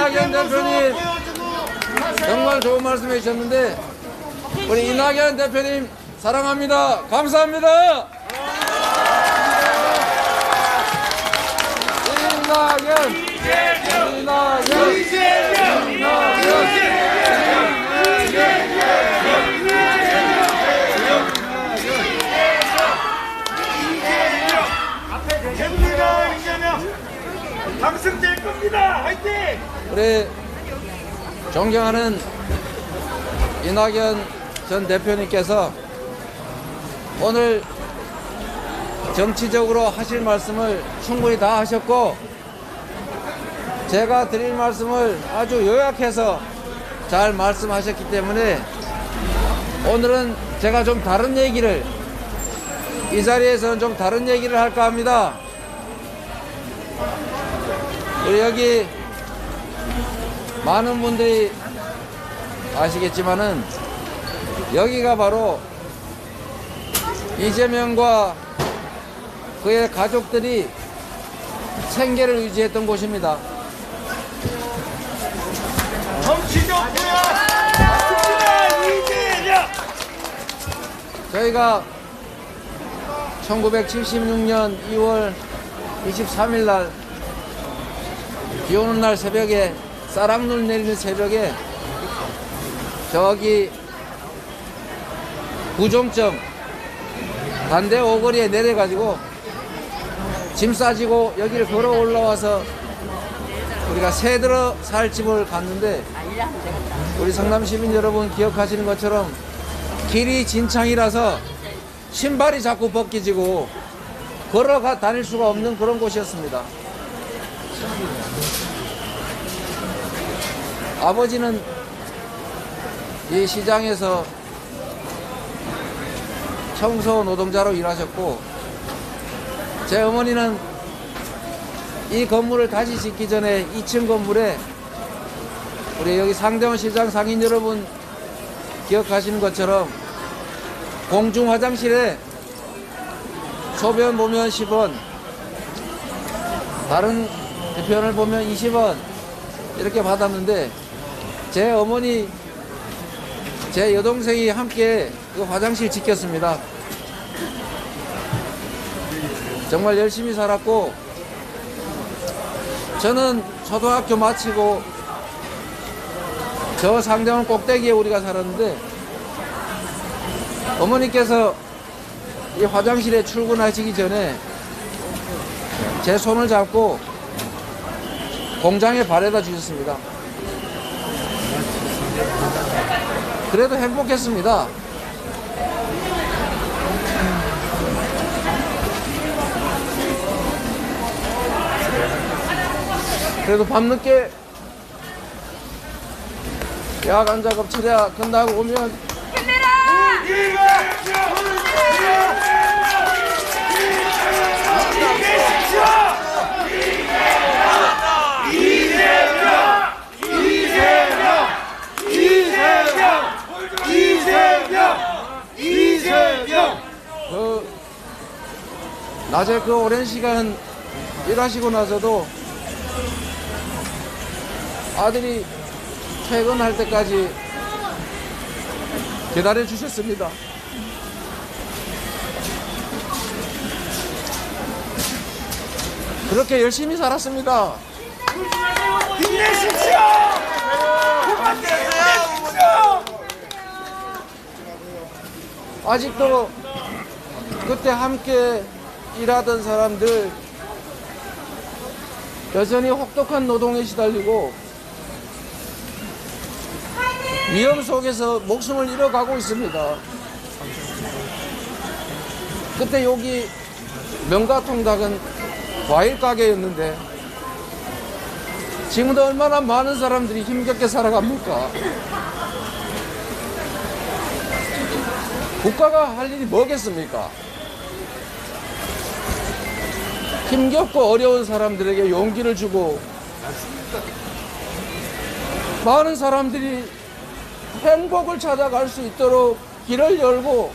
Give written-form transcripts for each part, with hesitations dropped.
이낙연 대표님 정말 좋은 말씀 해주셨는데 우리 이낙연 대표님 사랑합니다. 감사합니다. 당승될 겁니다. 화이팅! 우리 존경하는 이낙연 전 대표님께서 오늘 정치적으로 하실 말씀을 충분히 다 하셨고 제가 드릴 말씀을 아주 요약해서 잘 말씀하셨기 때문에 오늘은 제가 좀 다른 얘기를 이 자리에서는 좀 다른 얘기를 할까 합니다. 우리 여기 많은 분들이 아시겠지만은 여기가 바로 이재명과 그의 가족들이 생계를 유지했던 곳입니다. 정치적부야 맞습니다. 이재명. 저희가 1976년 2월 23일 날 비 오는 날 새벽에 쌀락눈 내리는 새벽에 저기 구종점 반대 오거리에 내려가지고 짐 싸지고 여기를 걸어 올라와서 우리가 새들어 살 집을 갔는데 우리 성남 시민 여러분 기억하시는 것처럼 길이 진창이라서 신발이 자꾸 벗겨지고 걸어가 다닐 수가 없는 그런 곳이었습니다. 아버지는 이 시장에서 청소 노동자로 일하셨고 제 어머니는 이 건물을 다시 짓기 전에 2층 건물에 우리 여기 상대원 시장 상인 여러분 기억하시는 것처럼 공중 화장실에 소변 보면 10원 다른 대표를 보면 20원 이렇게 받았는데 제 어머니 제 여동생이 함께 그 화장실 지켰습니다. 정말 열심히 살았고 저는 초등학교 마치고 저 상대원 꼭대기에 우리가 살았는데 어머니께서 이 화장실에 출근하시기 전에 제 손을 잡고 공장에 바래다 주셨습니다. 그래도 행복했습니다. 그래도 밤늦게 야간 작업 처리가 끝나고 오면 이재명! 낮에 그 오랜 시간 일하시고 나서도 아들이 퇴근할 때까지 기다려 주셨습니다. 그렇게 열심히 살았습니다. 힘내십시오! 힘내십시오! 아직도 그때 함께 일하던 사람들 여전히 혹독한 노동에 시달리고 위험 속에서 목숨을 잃어가고 있습니다. 그때 여기 명가통닭은 과일 가게였는데 지금도 얼마나 많은 사람들이 힘겹게 살아갑니까? 국가가 할 일이 뭐겠습니까? 힘겹고 어려운 사람들에게 용기를 주고 많은 사람들이 행복을 찾아갈 수 있도록 길을 열고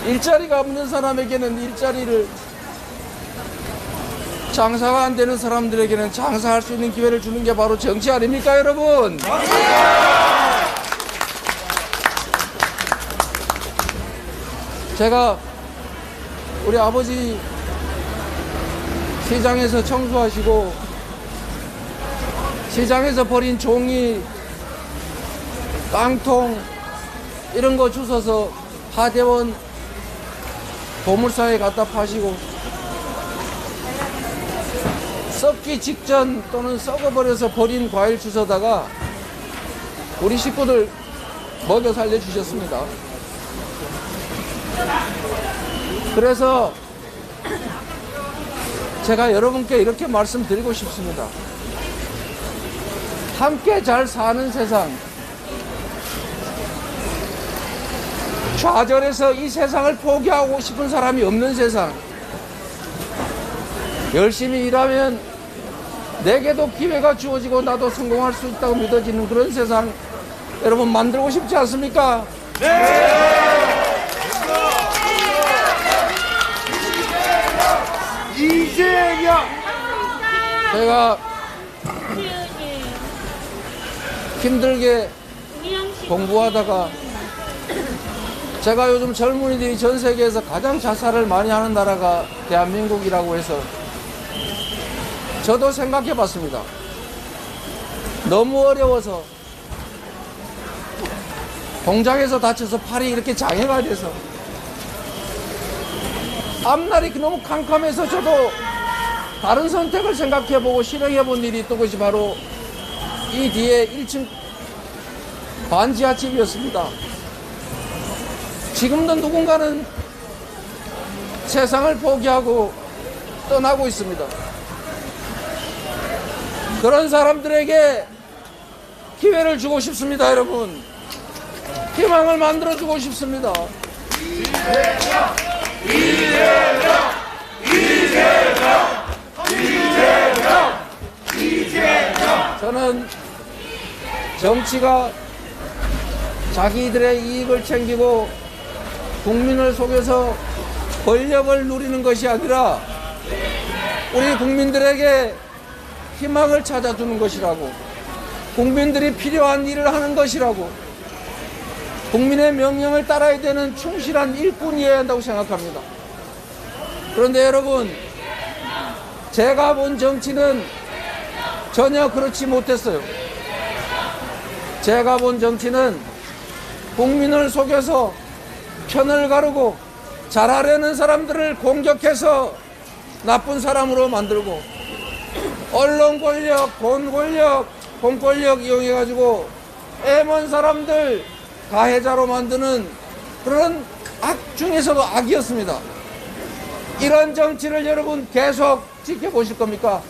일자리가 없는 사람에게는 일자리를 장사가 안 되는 사람들에게는 장사할 수 있는 기회를 주는 게 바로 정치 아닙니까, 여러분? 제가 우리 아버지 시장에서 청소하시고 시장에서 버린 종이, 깡통 이런 거 주워서 하대원 보물사에 갖다 파시고 썩기 직전 또는 썩어버려서 버린 과일 주워다가 우리 식구들 먹여 살려주셨습니다. 그래서 제가 여러분께 이렇게 말씀드리고 싶습니다. 함께 잘 사는 세상, 좌절해서 이 세상을 포기하고 싶은 사람이 없는 세상, 열심히 일하면 내게도 기회가 주어지고 나도 성공할 수 있다고 믿어지는 그런 세상 여러분 만들고 싶지 않습니까? 이재명! 제가 힘들게 공부하다가 제가 요즘 젊은이들이 전 세계에서 가장 자살을 많이 하는 나라가 대한민국이라고 해서 저도 생각해 봤습니다. 너무 어려워서 공장에서 다쳐서 팔이 이렇게 장애가 돼서 앞날이 너무 캄캄해서 저도 다른 선택을 생각해 보고 실행해 본 일이 있던 것이 바로 이 뒤에 1층 반지하집이었습니다. 지금도 누군가는 세상을 포기하고 떠나고 있습니다. 그런 사람들에게 기회를 주고 싶습니다, 여러분. 희망을 만들어 주고 싶습니다. 저는 정치가 자기들의 이익을 챙기고 국민을 속여서 권력을 누리는 것이 아니라 우리 국민들에게 희망을 찾아주는 것이라고, 국민들이 필요한 일을 하는 것이라고, 국민의 명령을 따라야 되는 충실한 일꾼이어야 한다고 생각합니다. 그런데 여러분, 제가 본 정치는 전혀 그렇지 못했어요. 제가 본 정치는 국민을 속여서 편을 가르고 잘하려는 사람들을 공격해서 나쁜 사람으로 만들고 언론 권력, 돈 권력, 공권력 이용해가지고 애먼 사람들 가해자로 만드는 그런 악 중에서도 악이었습니다. 이런 정치를 여러분 계속 지켜보실 겁니까?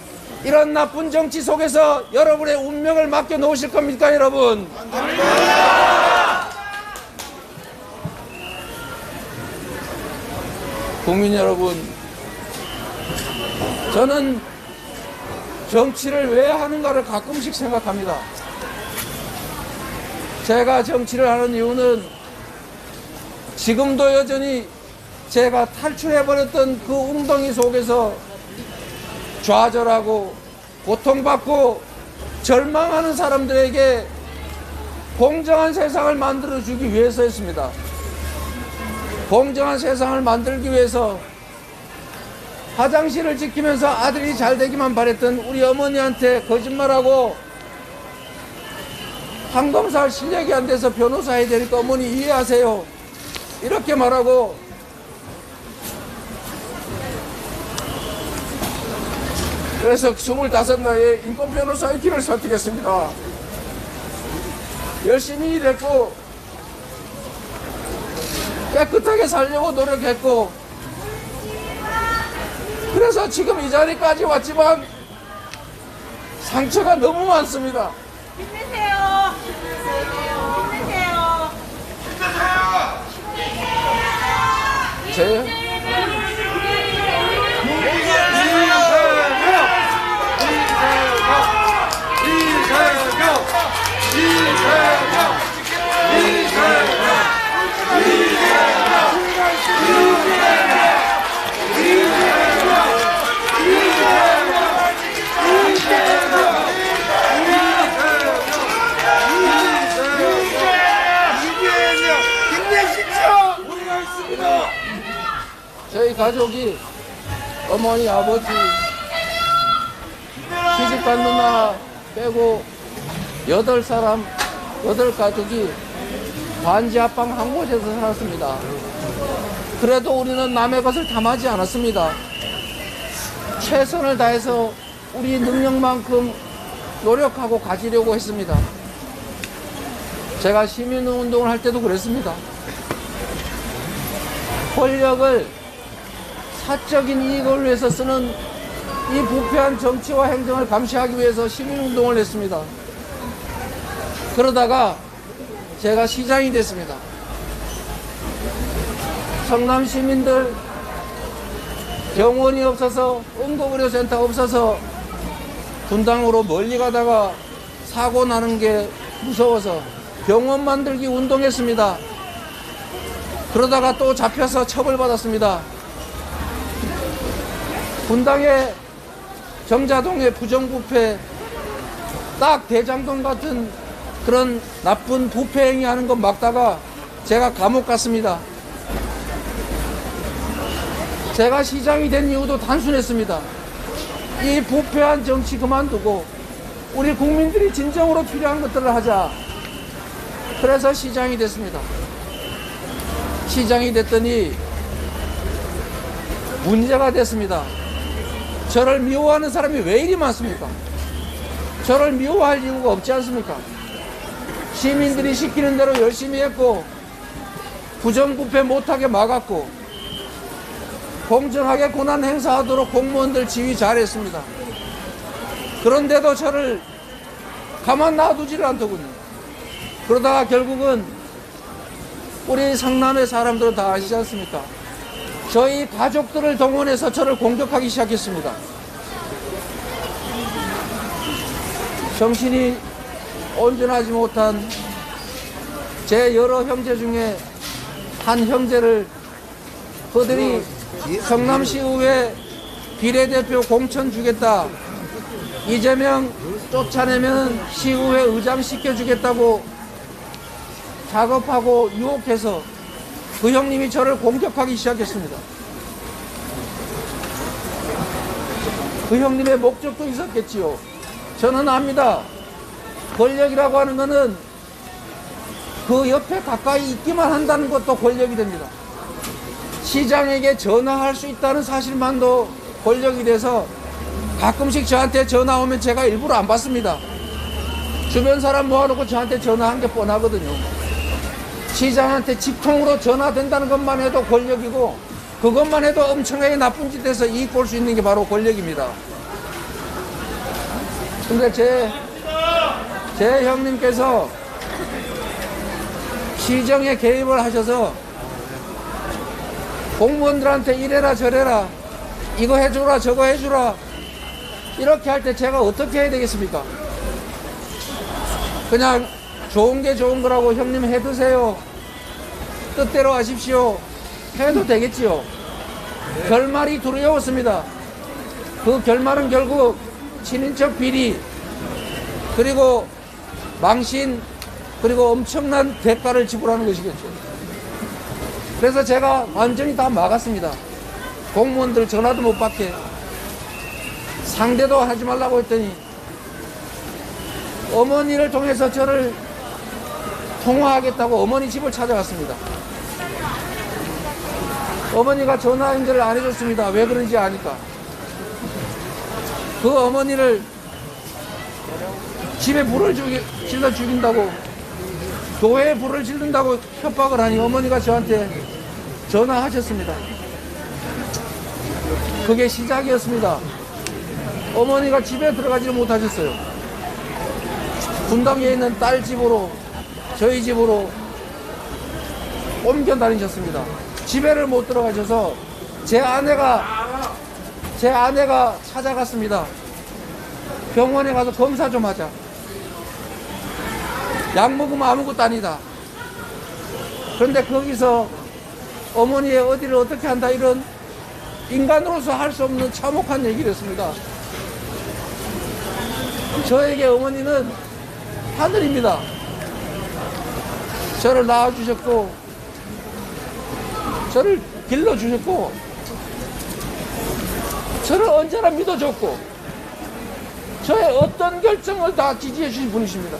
이런 나쁜 정치 속에서 여러분의 운명을 맡겨놓으실 겁니까, 여러분? 국민 여러분, 저는 정치를 왜 하는가를 가끔씩 생각합니다. 제가 정치를 하는 이유는 지금도 여전히 제가 탈출해버렸던 그 웅덩이 속에서 좌절하고 고통받고 절망하는 사람들에게 공정한 세상을 만들어주기 위해서였습니다. 공정한 세상을 만들기 위해서 화장실을 지키면서 아들이 잘 되기만 바랬던 우리 어머니한테 거짓말하고 항검사 실력이 안 돼서 변호사 해야 되니까 어머니 이해하세요, 이렇게 말하고 그래서 25나이에 인권 변호사의 길을 선택했습니다. 열심히 일했고 깨끗하게 살려고 노력했고 그래서 지금 이 자리까지 왔지만 상처가 너무 많습니다. 힘내세요. 힘내세요. 저요? 이재명! 저희 가족이 어머니, 아버지, 시집간 누나 빼고 8사람, 8가족이 반지 합방 한 곳에서 살았습니다. 그래도 우리는 남의 것을 탐하지 않았습니다. 최선을 다해서 우리 능력만큼 노력하고 가지려고 했습니다. 제가 시민운동을 할 때도 그랬습니다. 권력을 사적인 이익을 위해서 쓰는 이 부패한 정치와 행정을 감시하기 위해서 시민운동을 했습니다. 그러다가 제가 시장이 됐습니다. 성남 시민들 병원이 없어서, 응급의료센터 없어서 분당으로 멀리 가다가 사고 나는 게 무서워서 병원 만들기 운동했습니다. 그러다가 또 잡혀서 처벌받았습니다. 분당의 정자동의 부정부패, 딱 대장동 같은 그런 나쁜 부패 행위 하는 거 막다가 제가 감옥 갔습니다. 제가 시장이 된 이유도 단순했습니다. 이 부패한 정치 그만두고 우리 국민들이 진정으로 필요한 것들을 하자. 그래서 시장이 됐습니다. 시장이 됐더니 문제가 됐습니다. 저를 미워하는 사람이 왜 이리 많습니까? 저를 미워할 이유가 없지 않습니까? 시민들이 시키는 대로 열심히 했고, 부정부패 못하게 막았고, 공정하게 권한 행사하도록 공무원들 지휘 잘했습니다. 그런데도 저를 가만 놔두지를 않더군요. 그러다가 결국은 우리 성남의 사람들은 다 아시지 않습니까? 저희 가족들을 동원해서 저를 공격하기 시작했습니다. 정신이 온전하지 못한 제 여러 형제 중에 한 형제를 그들이 성남시의회 비례대표 공천 주겠다, 이재명 쫓아내면 시의회 의장 시켜주겠다고 작업하고 유혹해서 그 형님이 저를 공격하기 시작했습니다. 그 형님의 목적도 있었겠지요. 저는 압니다. 권력이라고 하는 것은 그 옆에 가까이 있기만 한다는 것도 권력이 됩니다. 시장에게 전화할 수 있다는 사실만도 권력이 돼서 가끔씩 저한테 전화 오면 제가 일부러 안 받습니다. 주변 사람 모아놓고 저한테 전화한 게 뻔하거든요. 시장한테 직통으로 전화된다는 것만 해도 권력이고, 그것만 해도 엄청나게 나쁜 짓에서 이익 볼 수 있는 게 바로 권력입니다. 근데 제 형님께서 시정에 개입을 하셔서 공무원들한테 이래라 저래라, 이거 해주라 저거 해주라, 이렇게 할 때 제가 어떻게 해야 되겠습니까? 그냥 좋은 게 좋은 거라고 형님 해드세요, 뜻대로 하십시오 해도 되겠지요. 결말이 두려웠습니다. 그 결말은 결국 친인척 비리, 그리고 망신, 그리고 엄청난 대가를 지불하는 것이겠죠. 그래서 제가 완전히 다 막았습니다. 공무원들 전화도 못 받게, 상대도 하지 말라고 했더니 어머니를 통해서 저를 통화하겠다고 어머니 집을 찾아갔습니다. 어머니가 전화 연결을 안 해줬습니다. 왜 그런지 아니까. 그 어머니를 집에 불을 질러 죽인다고, 교회에 불을 지른다고 협박을 하니 어머니가 저한테 전화하셨습니다. 그게 시작이었습니다. 어머니가 집에 들어가지를 못하셨어요. 분당에 있는 딸 집으로, 저희 집으로 옮겨 다니셨습니다. 집에를 못 들어가셔서 제 아내가 찾아갔습니다. 병원에 가서 검사 좀 하자. 약 먹으면 아무것도 아니다. 그런데 거기서 어머니의 어디를 어떻게 한다, 이런 인간으로서 할 수 없는 참혹한 얘기를 했습니다. 저에게 어머니는 하늘입니다. 저를 낳아주셨고, 저를 길러주셨고, 저를 언제나 믿어줬고 저의 어떤 결정을 다 지지해 주신 분이십니다.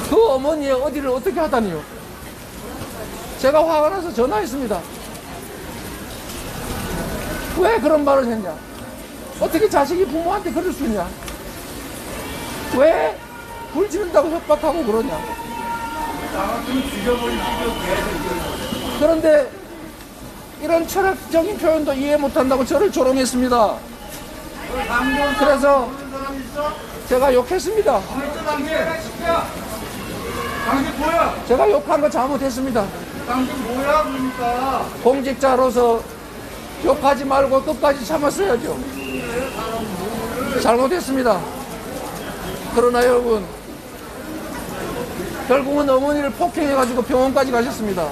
그 어머니의 어디를 어떻게 하다니요? 제가 화가 나서 전화했습니다. 왜 그런 말을 했냐? 어떻게 자식이 부모한테 그럴 수 있냐? 왜 불 지른다고 협박하고 그러냐? 그런데 이런 철학적인 표현도 이해 못한다고 저를 조롱했습니다. 그래서 제가 욕했습니다. 당신 뭐야? 제가 욕한 거 잘못했습니다. 당신 뭐야 그러니까? 공직자로서 욕하지 말고 끝까지 참았어야죠. 잘못했습니다. 그러나 여러분, 결국은 어머니를 폭행해가지고 병원까지 가셨습니다.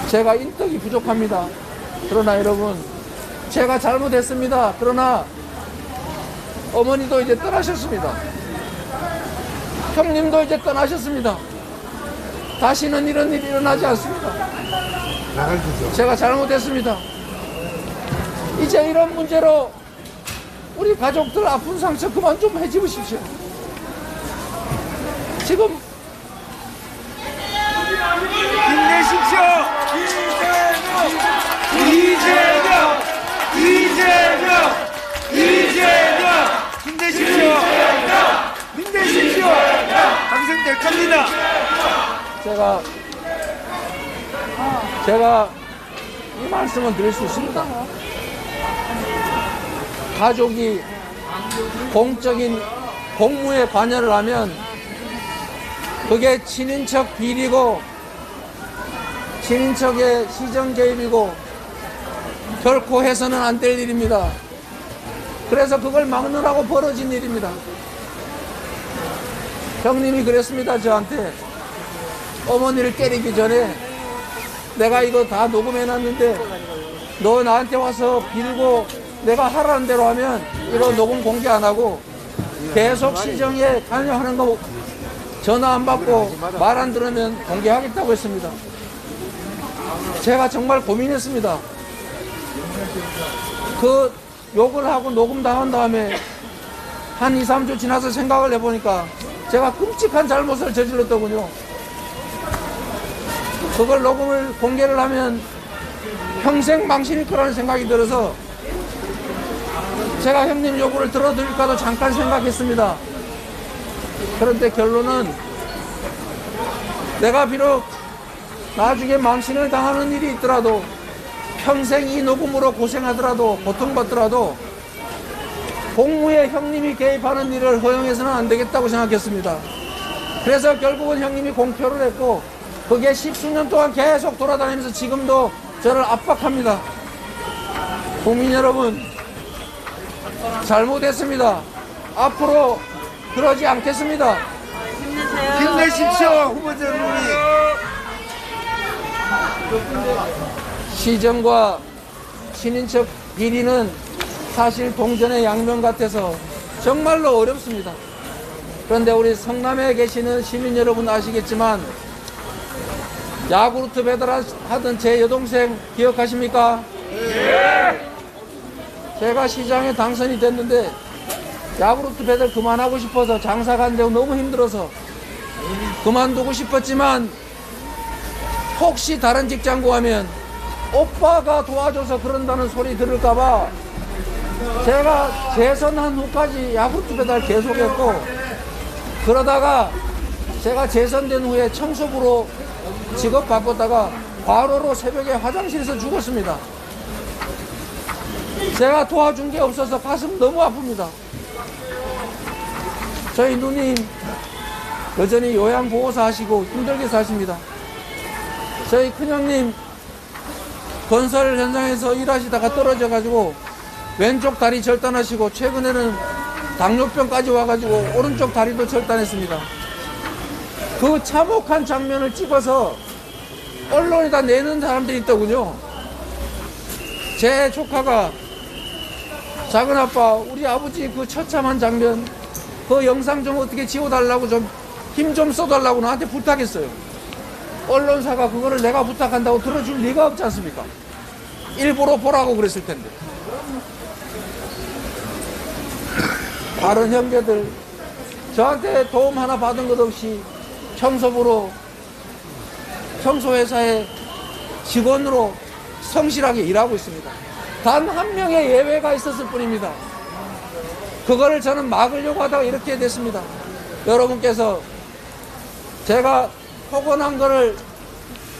제가 인덕이 부족합니다. 그러나 여러분, 제가 잘못했습니다. 그러나 어머니도 이제 떠나셨습니다. 형님도 이제 떠나셨습니다. 다시는 이런 일이 일어나지 않습니다. 제가 잘못했습니다. 이제 이런 문제로 우리 가족들 아픈 상처 그만 좀 해집으십시오. 지금 힘내십시오. 이재명! 이재명! 이재명! 힘내십시오. 힘내십시오. 당선될 겁니다. 제가 이 말씀을 드릴 수 있습니다. 가족이 공적인 공무에 관여를 하면 그게 친인척 비리고 친인척의 시정 개입이고 결코 해서는 안 될 일입니다. 그래서 그걸 막느라고 벌어진 일입니다. 형님이 그랬습니다. 저한테 어머니를 때리기 전에 내가 이거 다 녹음해놨는데 너 나한테 와서 빌고 내가 하라는 대로 하면 이거 녹음 공개 안 하고 계속 시정에 관여하는 거 전화 안 받고 말 안 들으면 공개하겠다고 했습니다. 제가 정말 고민했습니다. 그 욕을 하고 녹음 당한 다음에 한 2, 3주 지나서 생각을 해보니까 제가 끔찍한 잘못을 저질렀더군요. 그걸 녹음을 공개를 하면 평생 망신일 거라는 생각이 들어서 제가 형님 요구를 들어드릴까도 잠깐 생각했습니다. 그런데 결론은 내가 비록 나중에 망신을 당하는 일이 있더라도 평생 이 녹음으로 고생하더라도 고통받더라도 공무에 형님이 개입하는 일을 허용해서는 안 되겠다고 생각했습니다. 그래서 결국은 형님이 공표를 했고 그게 10수년 동안 계속 돌아다니면서 지금도 저를 압박합니다. 국민 여러분, 잘못했습니다. 앞으로 그러지 않겠습니다. 힘내세요. 힘내십시오, 후보자님. 시정과 친인척 비리는 사실 동전의 양면 같아서 정말로 어렵습니다. 그런데 우리 성남에 계시는 시민 여러분 아시겠지만 야구르트 배달하던 제 여동생 기억하십니까? 네. 제가 시장에 당선이 됐는데 야구르트 배달 그만하고 싶어서 장사가 안 되고 너무 힘들어서 그만두고 싶었지만 혹시 다른 직장 구하면 오빠가 도와줘서 그런다는 소리 들을까봐 제가 재선한 후까지 야구르트 배달 계속했고 그러다가 제가 재선된 후에 청소부로 직업 바꿨다가 과로로 새벽에 화장실에서 죽었습니다. 제가 도와준 게 없어서 가슴 너무 아픕니다. 저희 누님 여전히 요양보호사 하시고 힘들게 사십니다. 저희 큰형님 건설 현장에서 일하시다가 떨어져가지고 왼쪽 다리 절단하시고 최근에는 당뇨병까지 와가지고 오른쪽 다리도 절단했습니다. 그 참혹한 장면을 찍어서 언론에다 내는 사람들이 있더군요. 제 조카가 작은아빠 우리 아버지 그 처참한 장면 그 영상 좀 어떻게 지워달라고 좀 힘 좀 써달라고 나한테 부탁했어요. 언론사가 그거를 내가 부탁한다고 들어줄 리가 없지 않습니까? 일부러 보라고 그랬을 텐데. 다른 형제들 저한테 도움 하나 받은 것 없이 청소부로 청소회사의 직원으로 성실하게 일하고 있습니다. 단 한 명의 예외가 있었을 뿐입니다. 그거를 저는 막으려고 하다가 이렇게 됐습니다. 여러분께서 제가 폭언한 거를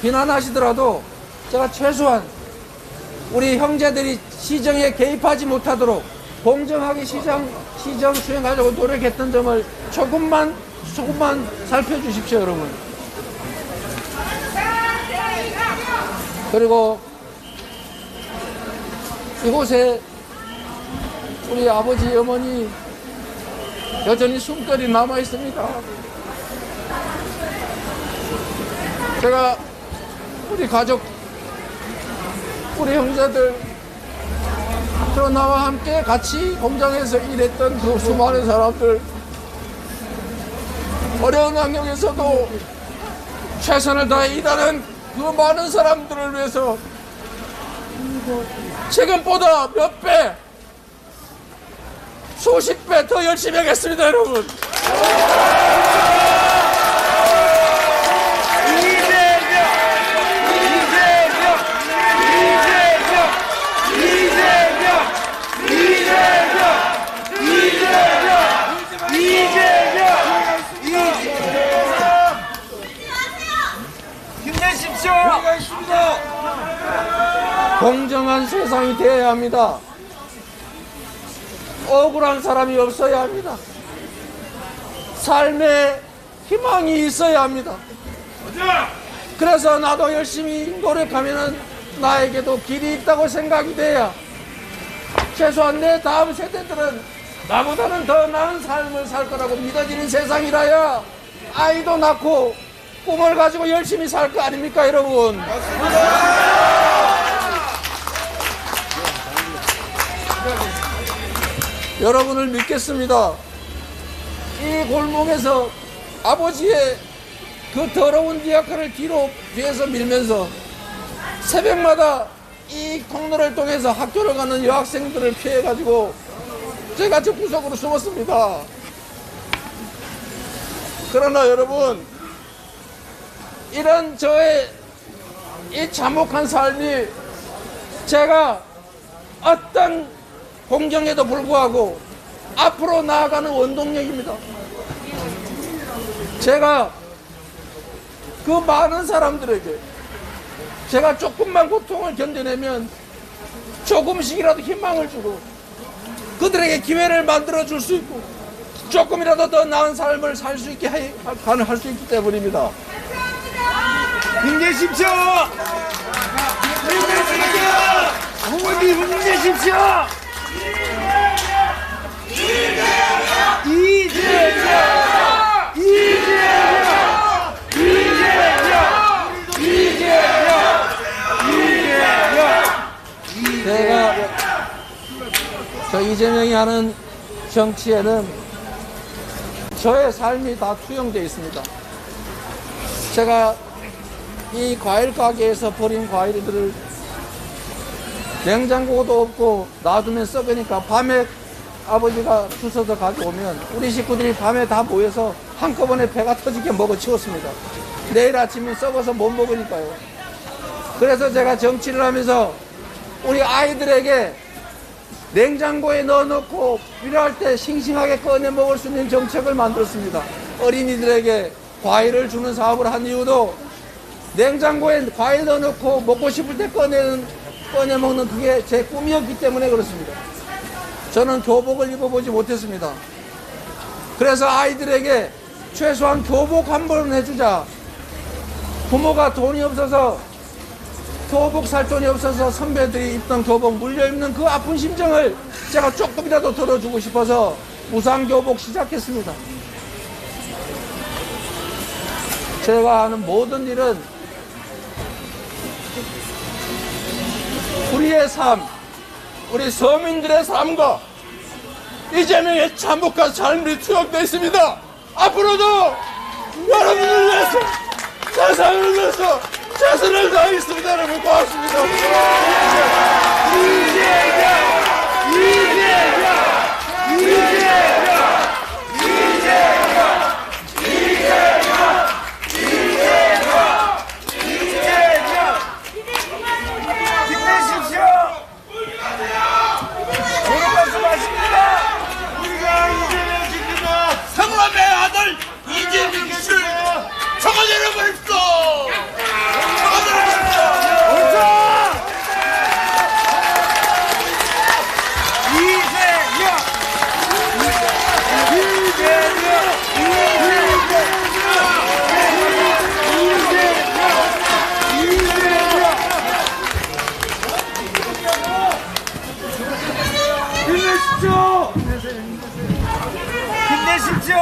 비난하시더라도 제가 최소한 우리 형제들이 시정에 개입하지 못하도록 공정하게 시정 수행하려고 노력했던 점을 조금만 살펴주십시오, 여러분. 그리고 이곳에 우리 아버지, 어머니 여전히 숨결이 남아 있습니다. 제가 우리 가족, 우리 형제들, 저 나와 함께 같이 공장에서 일했던 그 수많은 사람들, 어려운 환경에서도 최선을 다해 일하는 그 많은 사람들을 위해서 지금보다 몇 배, 수십 배 더 열심히 하겠습니다, 여러분. 공정한 세상이 되어야 합니다. 억울한 사람이 없어야 합니다. 삶에 희망이 있어야 합니다. 그래서 나도 열심히 노력하면 나에게도 길이 있다고 생각이 돼야 최소한 내 다음 세대들은 나보다는 더 나은 삶을 살 거라고 믿어지는 세상이라야 아이도 낳고 꿈을 가지고 열심히 살 거 아닙니까, 여러분? 여러분을 믿겠습니다. 이 골목에서 아버지의 그 더러운 디아카를 뒤에서 밀면서 새벽마다 이 통로를 통해서 학교를 가는 여학생들을 피해가지고 제가 저 구석으로 숨었습니다. 그러나 여러분, 이런 저의 이 참혹한 삶이 제가 어떤 공경에도 불구하고 앞으로 나아가는 원동력입니다. 제가 그 많은 사람들에게 제가 조금만 고통을 견뎌내면 조금씩이라도 희망을 주고 그들에게 기회를 만들어 줄 수 있고 조금이라도 더 나은 삶을 살 수 있게 할 수 있기 때문입니다. 힘내십시오! 힘내십시오! 부모님 힘내십시오! 제가 저 이재명이 하는 정치에는 저의 삶이 다 투영되어 있습니다. 제가 이 과일 가게에서 버린 과일들을 냉장고도 없고 놔두면 썩으니까 밤에 아버지가 주워서 가져오면 우리 식구들이 밤에 다 모여서 한꺼번에 배가 터지게 먹어 치웠습니다. 내일 아침에 썩어서 못 먹으니까요. 그래서 제가 정치를 하면서 우리 아이들에게 냉장고에 넣어놓고 필요할 때 싱싱하게 꺼내 먹을 수 있는 정책을 만들었습니다. 어린이들에게 과일을 주는 사업을 한 이유도 냉장고에 과일 넣어놓고 먹고 싶을 때 꺼내 먹는 그게 제 꿈이었기 때문에 그렇습니다. 저는 교복을 입어보지 못했습니다. 그래서 아이들에게 최소한 교복 한 번은 해주자. 부모가 돈이 없어서 교복 살 돈이 없어서 선배들이 입던 교복 물려 입는 그 아픈 심정을 제가 조금이라도 덜어주고 싶어서 무상교복 시작했습니다. 제가 하는 모든 일은 우리의 삶, 우리 서민들의 삶과 이재명의 참혹한 삶이 투영되어 있습니다. 앞으로도 여러분을 위해서, 세상을 위해서 최선을 다하겠습니다. 여러분 고맙습니다. 힘내십시오. 좋은 말씀하십니다. 우리가 이재명 지키다. 성남의 아들 이재명 씨를 청와대로 힘내십시오. 힘내십시오.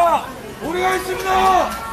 우리가 있습니다.